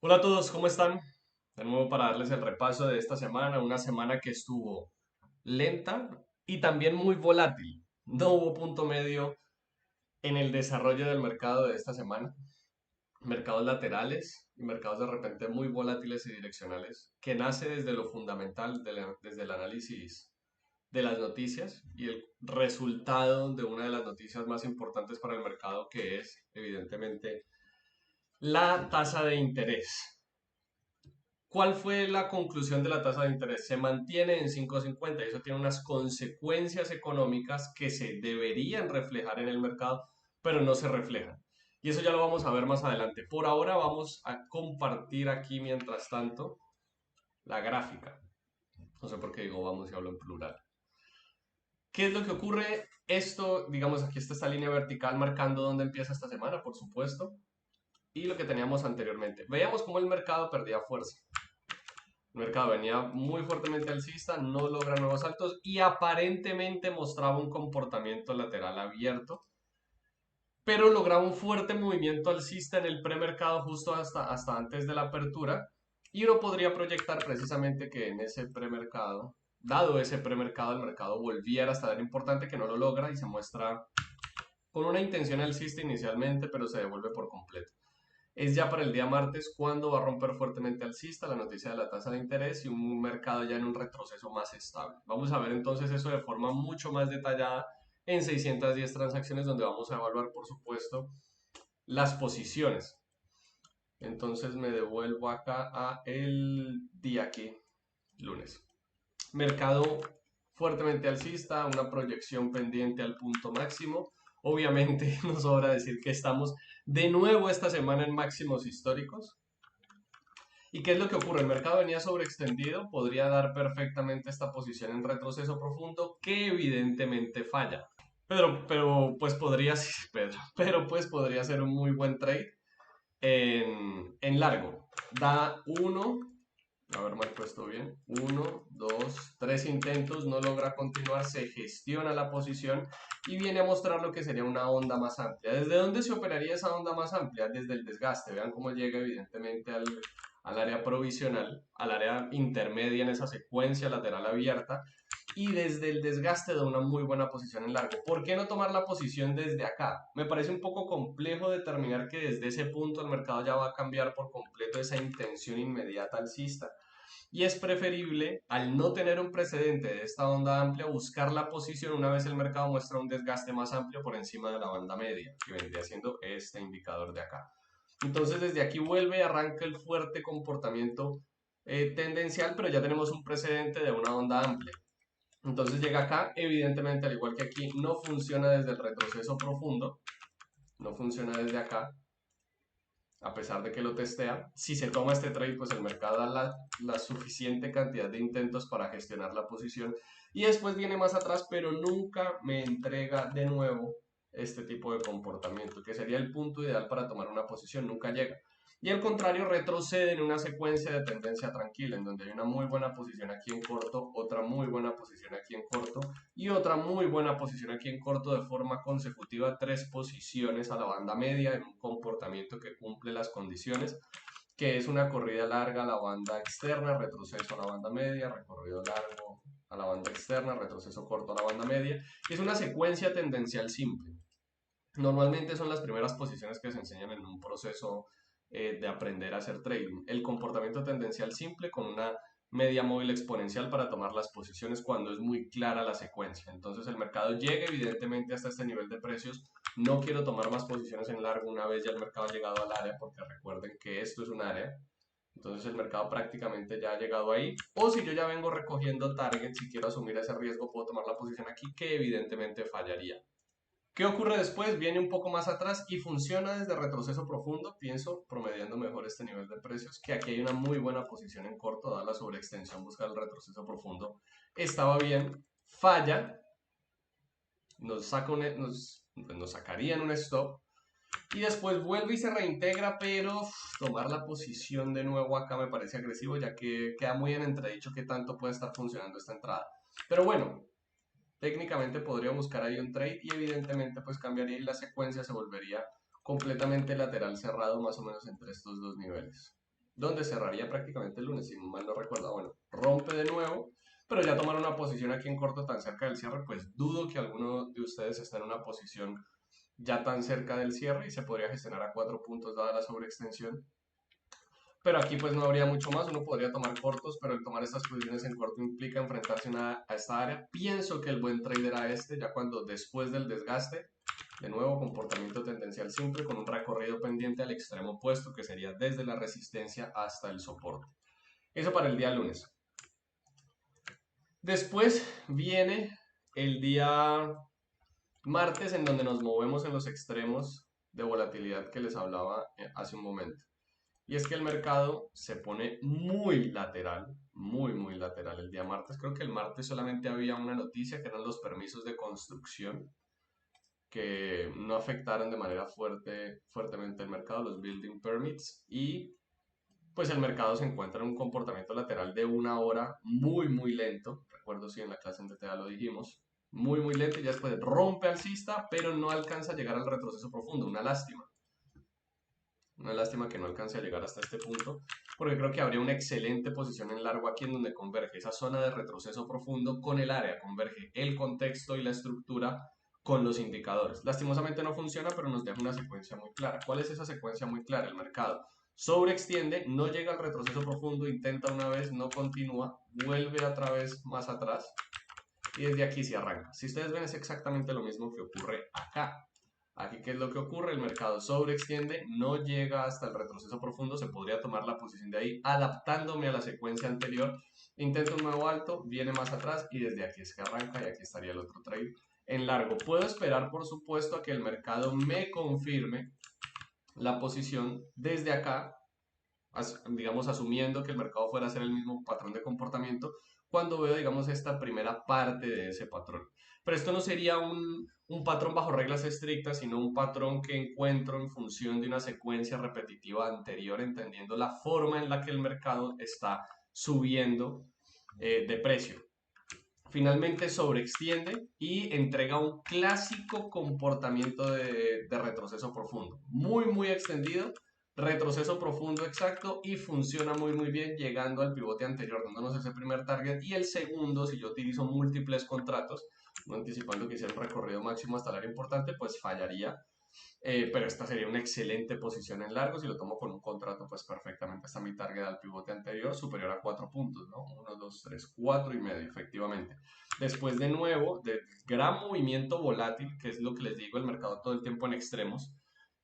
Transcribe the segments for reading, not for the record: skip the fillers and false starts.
Hola a todos, ¿cómo están? De nuevo para darles el repaso de esta semana, una semana que estuvo lenta y también muy volátil. No hubo punto medio en el desarrollo del mercado de esta semana. Mercados laterales y mercados de repente muy volátiles y direccionales, que nace desde lo fundamental, desde el análisis de las noticias y el resultado de una de las noticias más importantes para el mercado, que es evidentemente la tasa de interés. ¿Cuál fue la conclusión de la tasa de interés? Se mantiene en 5,50 y eso tiene unas consecuencias económicas que se deberían reflejar en el mercado, pero no se reflejan. Y eso ya lo vamos a ver más adelante. Por ahora vamos a compartir aquí, mientras tanto, la gráfica. No sé por qué digo vamos y hablo en plural. ¿Qué es lo que ocurre? Esto, digamos, aquí está esta línea vertical marcando dónde empieza esta semana, por supuesto, y lo que teníamos anteriormente. Veíamos cómo el mercado perdía fuerza. El mercado venía muy fuertemente alcista, no logra nuevos altos y aparentemente mostraba un comportamiento lateral abierto, pero lograba un fuerte movimiento alcista en el premercado justo hasta antes de la apertura. Y uno podría proyectar precisamente que en ese premercado, dado ese premercado, el mercado volviera a estar importante, que no lo logra y se muestra con una intención alcista inicialmente, pero se devuelve por completo. Es ya para el día martes cuando va a romper fuertemente alcista la noticia de la tasa de interés y un mercado ya en un retroceso más estable. Vamos a ver entonces eso de forma mucho más detallada en 610 transacciones, donde vamos a evaluar, por supuesto, las posiciones. Entonces me devuelvo acá a el día aquí, lunes. Mercado fuertemente alcista, una proyección pendiente al punto máximo. Obviamente nos sobra decir que estamos de nuevo esta semana en máximos históricos. ¿Y qué es lo que ocurre? El mercado venía sobreextendido, podría dar perfectamente esta posición en retroceso profundo, que evidentemente falla. Pero pues podría, pero pues podría ser un muy buen trade en largo. Da uno, haber mal puesto bien, uno, dos, tres intentos, no logra continuar, se gestiona la posición y viene a mostrar lo que sería una onda más amplia. ¿Desde dónde se operaría esa onda más amplia? Desde el desgaste. Vean cómo llega evidentemente al área provisional, al área intermedia en esa secuencia lateral abierta y desde el desgaste de una muy buena posición en largo. ¿Por qué no tomar la posición desde acá? Me parece un poco complejo determinar que desde ese punto el mercado ya va a cambiar por completo esa intención inmediata alcista. Y es preferible, al no tener un precedente de esta onda amplia, buscar la posición una vez el mercado muestra un desgaste más amplio por encima de la banda media, que vendría siendo este indicador de acá. Entonces desde aquí vuelve, arranca el fuerte comportamiento tendencial, pero ya tenemos un precedente de una onda amplia. Entonces llega acá, evidentemente al igual que aquí, no funciona desde el retroceso profundo, no funciona desde acá, a pesar de que lo testea. Si se toma este trade, pues el mercado da la suficiente cantidad de intentos para gestionar la posición y después viene más atrás, pero nunca me entrega de nuevo este tipo de comportamiento, que sería el punto ideal para tomar una posición, nunca llega. Y al contrario, retrocede en una secuencia de tendencia tranquila, en donde hay una muy buena posición aquí en corto, otra muy buena posición aquí en corto y otra muy buena posición aquí en corto de forma consecutiva, tres posiciones a la banda media en un comportamiento que cumple las condiciones, que es una corrida larga a la banda externa, retroceso a la banda media, recorrido largo a la banda externa, retroceso corto a la banda media, y es una secuencia tendencial simple. Normalmente son las primeras posiciones que se enseñan en un proceso de aprender a hacer trading. El comportamiento tendencial simple con una media móvil exponencial para tomar las posiciones cuando es muy clara la secuencia. Entonces el mercado llega evidentemente hasta este nivel de precios. No quiero tomar más posiciones en largo una vez ya el mercado ha llegado al área, porque recuerden que esto es un área. Entonces el mercado prácticamente ya ha llegado ahí. O si yo ya vengo recogiendo targets y quiero asumir ese riesgo, puedo tomar la posición aquí, que evidentemente fallaría. ¿Qué ocurre después? Viene un poco más atrás y funciona desde retroceso profundo, pienso, promediando mejor este nivel de precios, que aquí hay una muy buena posición en corto, dada la sobreextensión, buscar el retroceso profundo. Estaba bien, falla, nos, saca nos sacarían un stop y después vuelve y se reintegra, pero tomar la posición de nuevo acá me parece agresivo, ya que queda muy en entredicho qué tanto puede estar funcionando esta entrada. Pero bueno, técnicamente podría buscar ahí un trade y evidentemente pues cambiaría y la secuencia se volvería completamente lateral cerrado más o menos entre estos dos niveles. donde cerraría prácticamente el lunes, si mal no recuerdo. Bueno, rompe de nuevo, pero ya tomar una posición aquí en corto tan cerca del cierre, pues dudo que alguno de ustedes esté en una posición ya tan cerca del cierre y se podría gestionar a 4 puntos dada la sobreextensión. Pero aquí pues no habría mucho más, uno podría tomar cortos, pero el tomar estas posiciones en corto implica enfrentarse a esta área. Pienso que el buen trade era este, ya cuando después del desgaste, de nuevo comportamiento tendencial simple con un recorrido pendiente al extremo opuesto, que sería desde la resistencia hasta el soporte. Eso para el día lunes. Después viene el día martes en donde nos movemos en los extremos de volatilidad que les hablaba hace un momento. Y es que el mercado se pone muy lateral, muy lateral el día martes. Creo que el martes solamente había una noticia que eran los permisos de construcción que no afectaron de manera fuertemente el mercado, los building permits, y pues el mercado se encuentra en un comportamiento lateral de una hora muy lento. Recuerdo si en la clase en DTA lo dijimos, muy lento y ya después rompe alcista, pero no alcanza a llegar al retroceso profundo, una lástima. Una lástima que no alcance a llegar hasta este punto, porque creo que habría una excelente posición en largo aquí en donde converge esa zona de retroceso profundo con el área, converge el contexto y la estructura con los indicadores. Lastimosamente no funciona, pero nos deja una secuencia muy clara. ¿Cuál es esa secuencia muy clara? El mercado sobreextiende, no llega al retroceso profundo, intenta una vez, no continúa, vuelve otra vez más atrás y desde aquí se arranca. Si ustedes ven es exactamente lo mismo que ocurre acá. Aquí, ¿qué es lo que ocurre? El mercado sobreextiende, no llega hasta el retroceso profundo, se podría tomar la posición de ahí, adaptándome a la secuencia anterior, intento un nuevo alto, viene más atrás y desde aquí es que arranca y aquí estaría el otro trade en largo. Puedo esperar, por supuesto, a que el mercado me confirme la posición desde acá, digamos, asumiendo que el mercado fuera a hacer el mismo patrón de comportamiento, cuando veo, digamos, esta primera parte de ese patrón. Pero esto no sería un patrón bajo reglas estrictas, sino un patrón que encuentro en función de una secuencia repetitiva anterior, entendiendo la forma en la que el mercado está subiendo de precio. Finalmente sobreextiende y entrega un clásico comportamiento de retroceso profundo. Muy extendido, retroceso profundo exacto y funciona muy bien llegando al pivote anterior, dándonos ese primer target y el segundo, si yo utilizo múltiples contratos, no anticipando que hiciera un recorrido máximo hasta el área importante, pues fallaría, pero esta sería una excelente posición en largo. Si lo tomo con un contrato, pues perfectamente está mi target al pivote anterior, superior a 4 puntos, ¿no? 1, 2, 3, 4 y medio, efectivamente. Después, de nuevo, de gran movimiento volátil, que es lo que les digo, el mercado todo el tiempo en extremos,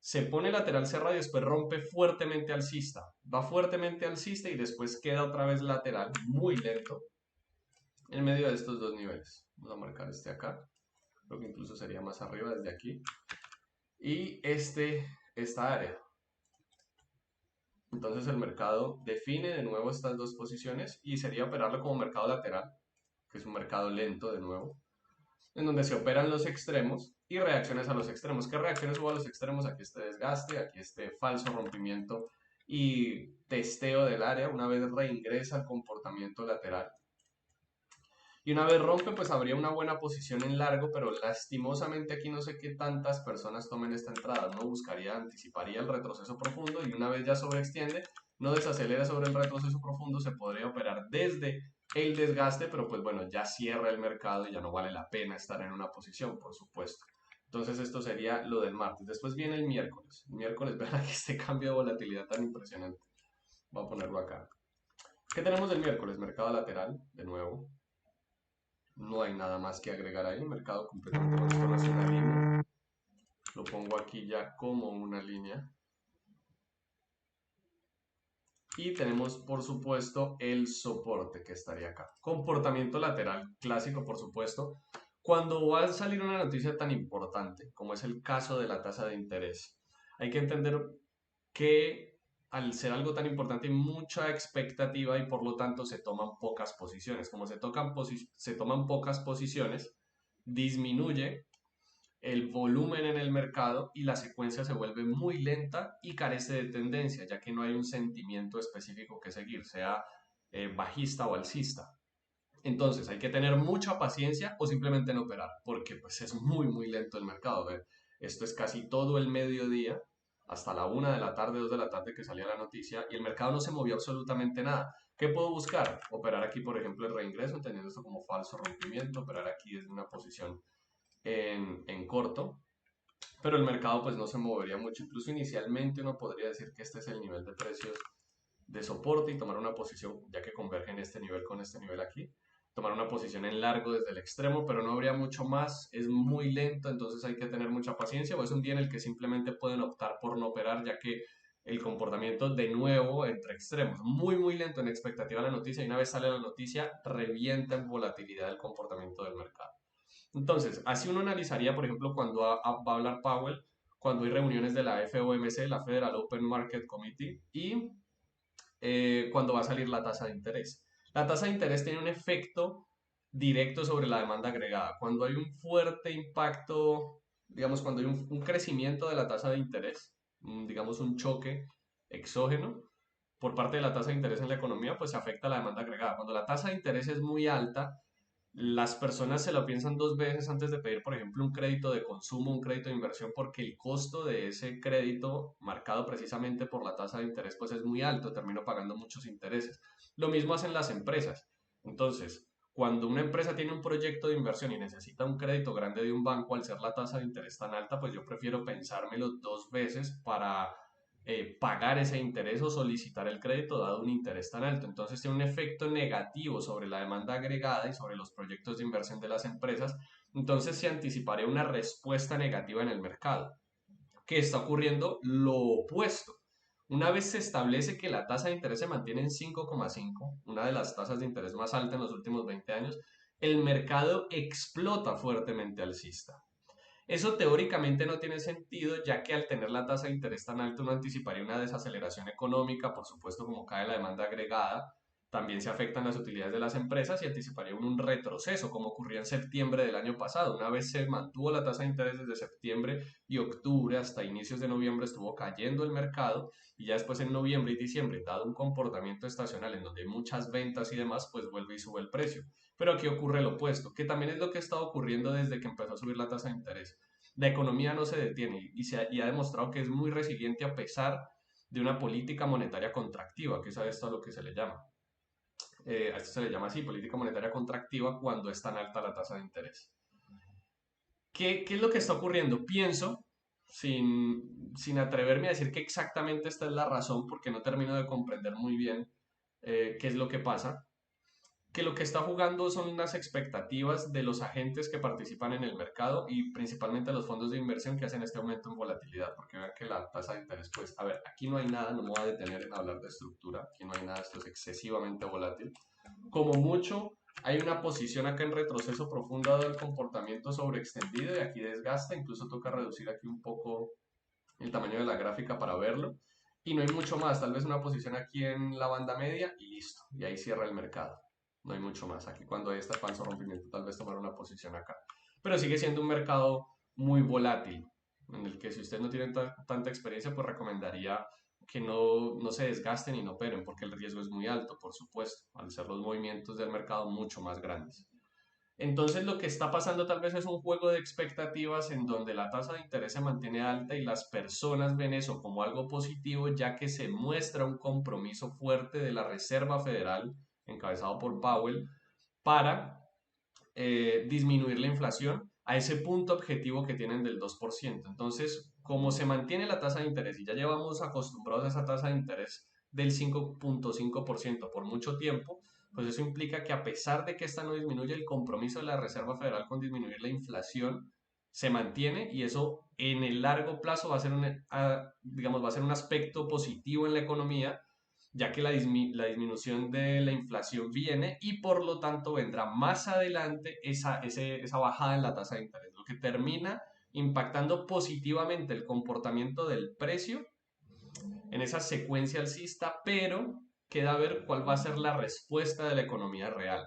se pone lateral cerrado y después rompe fuertemente alcista. Va fuertemente alcista y después queda otra vez lateral, muy lento, en medio de estos dos niveles. Vamos a marcar este acá. Creo que incluso sería más arriba desde aquí y esta área. Entonces el mercado define de nuevo estas dos posiciones y sería operarlo como mercado lateral, que es un mercado lento de nuevo, en donde se operan los extremos y reacciones a los extremos. ¿Qué reacciones hubo a los extremos? Aquí este desgaste, aquí este falso rompimiento y testeo del área, una vez reingresa al comportamiento lateral. Y una vez rompe, pues habría una buena posición en largo, pero lastimosamente aquí no sé qué tantas personas tomen esta entrada. No buscaría, anticiparía el retroceso profundo y una vez ya sobreextiende, no desacelera sobre el retroceso profundo, se podría operar desde el desgaste, pero pues bueno, ya cierra el mercado y ya no vale la pena estar en una posición, por supuesto. Entonces esto sería lo del martes. Después viene el miércoles. El miércoles, vean aquí este cambio de volatilidad tan impresionante. Voy a ponerlo acá. ¿Qué tenemos del miércoles? Mercado lateral, de nuevo. No hay nada más que agregar ahí. Mercado completamente con esto no es una línea. Lo pongo aquí ya como una línea. Y tenemos, por supuesto, el soporte que estaría acá. Comportamiento lateral clásico, por supuesto. Cuando va a salir una noticia tan importante, como es el caso de la tasa de interés, hay que entender que al ser algo tan importante hay mucha expectativa y por lo tanto se toman pocas posiciones. Como se toman pocas posiciones, disminuye el volumen en el mercado y la secuencia se vuelve muy lenta y carece de tendencia, ya que no hay un sentimiento específico que seguir, sea bajista o alcista. Entonces hay que tener mucha paciencia o simplemente no operar, porque pues es muy lento el mercado. ¿Ver? Esto es casi todo el mediodía hasta la 1 de la tarde, 2 de la tarde que salía la noticia y el mercado no se movió absolutamente nada. ¿Qué puedo buscar? Operar aquí, por ejemplo, el reingreso, entendiendo esto como falso rompimiento, operar aquí desde una posición en corto, pero el mercado pues no se movería mucho. Incluso inicialmente uno podría decir que este es el nivel de precios de soporte y tomar una posición, ya que convergen este nivel con este nivel aquí, tomar una posición en largo desde el extremo, pero no habría mucho más, es muy lento, entonces hay que tener mucha paciencia, o es un día en el que simplemente pueden optar por no operar, ya que el comportamiento de nuevo entre extremos, muy lento en expectativa de la noticia, y una vez sale la noticia, revienta en volatilidad el comportamiento del mercado. Entonces, así uno analizaría, por ejemplo, cuando va a hablar Powell, cuando hay reuniones de la FOMC, la Federal Open Market Committee, y cuando va a salir la tasa de interés. La tasa de interés tiene un efecto directo sobre la demanda agregada. Cuando hay un fuerte impacto, digamos, cuando hay un crecimiento de la tasa de interés, digamos un choque exógeno por parte de la tasa de interés en la economía, pues se afecta a la demanda agregada. Cuando la tasa de interés es muy alta, las personas se lo piensan 2 veces antes de pedir, por ejemplo, un crédito de consumo, un crédito de inversión, porque el costo de ese crédito, marcado precisamente por la tasa de interés, pues es muy alto, termino pagando muchos intereses. Lo mismo hacen las empresas. Entonces, cuando una empresa tiene un proyecto de inversión y necesita un crédito grande de un banco, al ser la tasa de interés tan alta, pues yo prefiero pensármelo 2 veces para pagar ese interés o solicitar el crédito dado un interés tan alto. Entonces tiene un efecto negativo sobre la demanda agregada y sobre los proyectos de inversión de las empresas. Entonces se anticiparía una respuesta negativa en el mercado. ¿Qué está ocurriendo? Lo opuesto. Una vez se establece que la tasa de interés se mantiene en 5,5, una de las tasas de interés más altas en los últimos 20 años, el mercado explota fuertemente alcista. Eso teóricamente no tiene sentido, ya que al tener la tasa de interés tan alta uno anticiparía una desaceleración económica, por supuesto como cae la demanda agregada, también se afectan las utilidades de las empresas y anticiparía un retroceso, como ocurrió en septiembre del año pasado. Una vez se mantuvo la tasa de interés desde septiembre y octubre hasta inicios de noviembre estuvo cayendo el mercado y ya después en noviembre y diciembre, dado un comportamiento estacional en donde hay muchas ventas y demás, pues vuelve y sube el precio. Pero aquí ocurre lo opuesto, que también es lo que está ocurriendo desde que empezó a subir la tasa de interés. La economía no se detiene y ha demostrado que es muy resiliente a pesar de una política monetaria contractiva, que es a esto a lo que se le llama. A esto se le llama así, política monetaria contractiva cuando es tan alta la tasa de interés. ¿Qué es lo que está ocurriendo? Pienso, sin atreverme a decir que exactamente esta es la razón, porque no termino de comprender muy bien qué es lo que pasa, que lo que está jugando son las expectativas de los agentes que participan en el mercado y principalmente los fondos de inversión que hacen este aumento en volatilidad, porque vean que la tasa de interés, pues, a ver, aquí no hay nada, no me voy a detener en hablar de estructura, aquí no hay nada, esto es excesivamente volátil. Como mucho, hay una posición acá en retroceso profundo dado el comportamiento sobreextendido y aquí desgasta, incluso toca reducir aquí un poco el tamaño de la gráfica para verlo. Y no hay mucho más, tal vez una posición aquí en la banda media y listo, y ahí cierra el mercado. No hay mucho más. Aquí cuando hay este falso rompimiento, tal vez tomar una posición acá. Pero sigue siendo un mercado muy volátil, en el que si ustedes no tienen tanta experiencia, pues recomendaría que no se desgasten y no operen, porque el riesgo es muy alto, por supuesto, al ser los movimientos del mercado mucho más grandes. Entonces lo que está pasando tal vez es un juego de expectativas en donde la tasa de interés se mantiene alta y las personas ven eso como algo positivo ya que se muestra un compromiso fuerte de la Reserva Federal, encabezado por Powell, para disminuir la inflación a ese punto objetivo que tienen del 2%. Entonces, como se mantiene la tasa de interés y ya llevamos acostumbrados a esa tasa de interés del 5,5% por mucho tiempo, pues eso implica que a pesar de que esta no disminuye, el compromiso de la Reserva Federal con disminuir la inflación se mantiene y eso en el largo plazo va a ser digamos, va a ser un aspecto positivo en la economía, ya que la disminución de la inflación viene y por lo tanto vendrá más adelante esa bajada en la tasa de interés, lo que termina impactando positivamente el comportamiento del precio en esa secuencia alcista, pero queda ver cuál va a ser la respuesta de la economía real.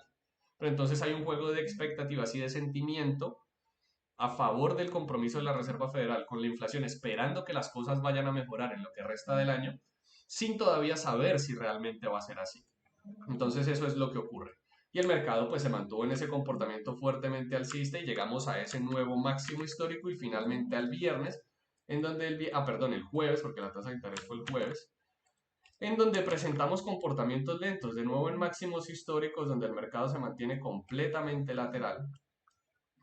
Pero entonces hay un juego de expectativas y de sentimiento a favor del compromiso de la Reserva Federal con la inflación, esperando que las cosas vayan a mejorar en lo que resta del año, sin todavía saber si realmente va a ser así. Entonces eso es lo que ocurre. Y el mercado pues se mantuvo en ese comportamiento fuertemente alcista y llegamos a ese nuevo máximo histórico y finalmente al viernes en donde el jueves, porque la tasa de interés fue el jueves, en donde presentamos comportamientos lentos, de nuevo en máximos históricos, donde el mercado se mantiene completamente lateral.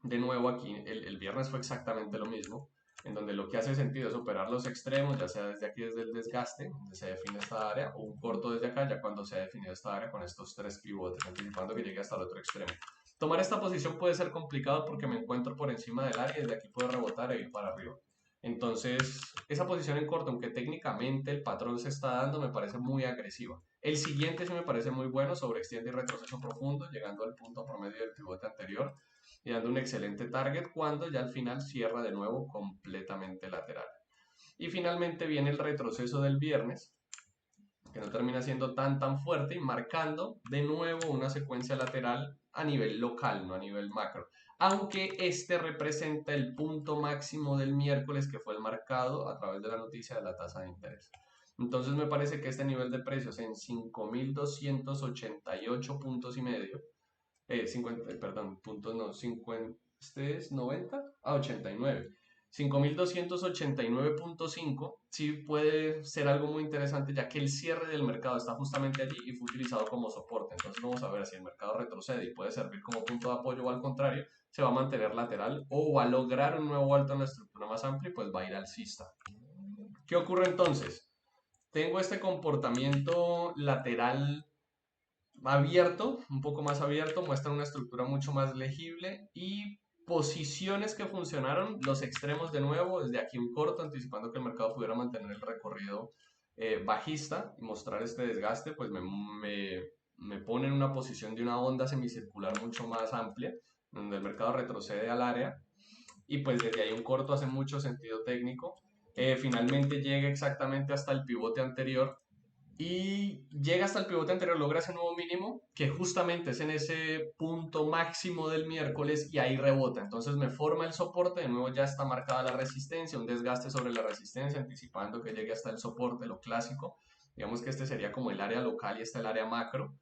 De nuevo aquí, el viernes fue exactamente lo mismo, en donde lo que hace sentido es operar los extremos, ya sea desde aquí, desde el desgaste, donde se define esta área, o un corto desde acá, ya cuando se ha definido esta área con estos tres pivotes, anticipando que llegue hasta el otro extremo. Tomar esta posición puede ser complicado porque me encuentro por encima del área y desde aquí puedo rebotar e ir para arriba. Entonces, esa posición en corto, aunque técnicamente el patrón se está dando, me parece muy agresiva. El siguiente sí me parece muy bueno, sobre extiende y retroceso profundo, llegando al punto promedio del pivote anterior y dando un excelente target cuando ya al final cierra de nuevo completamente lateral. Y finalmente viene el retroceso del viernes, que no termina siendo tan fuerte y marcando de nuevo una secuencia lateral a nivel local, no a nivel macro. Aunque este representa el punto máximo del miércoles que fue el marcado a través de la noticia de la tasa de interés. Entonces me parece que este nivel de precios en 5.288 puntos y medio 50, perdón, puntos no, 50, este es 90 a 89. 5.289.5 sí puede ser algo muy interesante ya que el cierre del mercado está justamente allí y fue utilizado como soporte. Entonces vamos a ver si el mercado retrocede y puede servir como punto de apoyo o al contrario, se va a mantener lateral o va a lograr un nuevo alto en la estructura más amplia y pues va a ir alcista. ¿Qué ocurre entonces? Tengo este comportamiento lateral abierto, un poco más abierto, muestra una estructura mucho más legible y posiciones que funcionaron, los extremos de nuevo, desde aquí un corto, anticipando que el mercado pudiera mantener el recorrido bajista y mostrar este desgaste, pues me pone en una posición de una onda semicircular mucho más amplia, donde el mercado retrocede al área y pues desde ahí un corto hace mucho sentido técnico. Finalmente llega exactamente hasta el pivote anterior y llega hasta el pivote anterior, logra ese nuevo mínimo, que justamente es en ese punto máximo del miércoles y ahí rebota. Entonces me forma el soporte, de nuevo ya está marcada la resistencia, un desgaste sobre la resistencia, anticipando que llegue hasta el soporte, lo clásico. Digamos que este sería como el área local y este el área macro.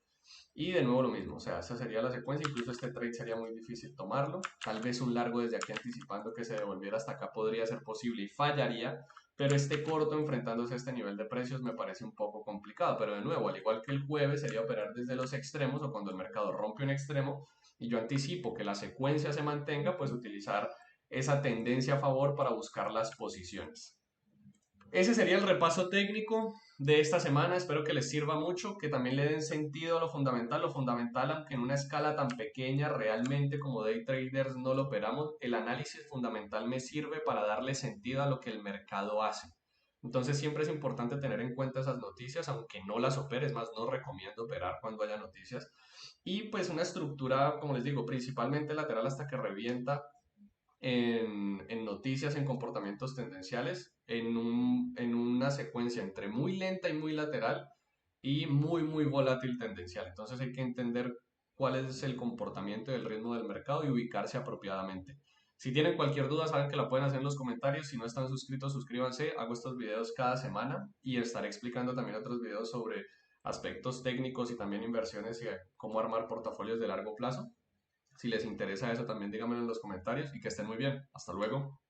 Y de nuevo lo mismo, o sea, esa sería la secuencia, incluso este trade sería muy difícil tomarlo, tal vez un largo desde aquí anticipando que se devolviera hasta acá podría ser posible y fallaría, pero este corto enfrentándose a este nivel de precios me parece un poco complicado, pero de nuevo, al igual que el jueves sería operar desde los extremos o cuando el mercado rompe un extremo y yo anticipo que la secuencia se mantenga, pues utilizar esa tendencia a favor para buscar las posiciones. Ese sería el repaso técnico de esta semana. Espero que les sirva mucho, que también le den sentido a lo fundamental. Lo fundamental, aunque en una escala tan pequeña, realmente como day traders no lo operamos, el análisis fundamental me sirve para darle sentido a lo que el mercado hace. Entonces siempre es importante tener en cuenta esas noticias, aunque no las operes, más no recomiendo operar cuando haya noticias. Y pues una estructura, como les digo, principalmente lateral hasta que revienta en noticias, en comportamientos tendenciales, en una secuencia entre muy lenta y muy lateral y muy volátil tendencial. Entonces hay que entender cuál es el comportamiento y el ritmo del mercado y ubicarse apropiadamente. Si tienen cualquier duda, saben que la pueden hacer en los comentarios. Si no están suscritos, suscríbanse. Hago estos videos cada semana y estaré explicando también otros videos sobre aspectos técnicos y también inversiones y cómo armar portafolios de largo plazo. Si les interesa eso, también díganmelo en los comentarios y que estén muy bien. Hasta luego.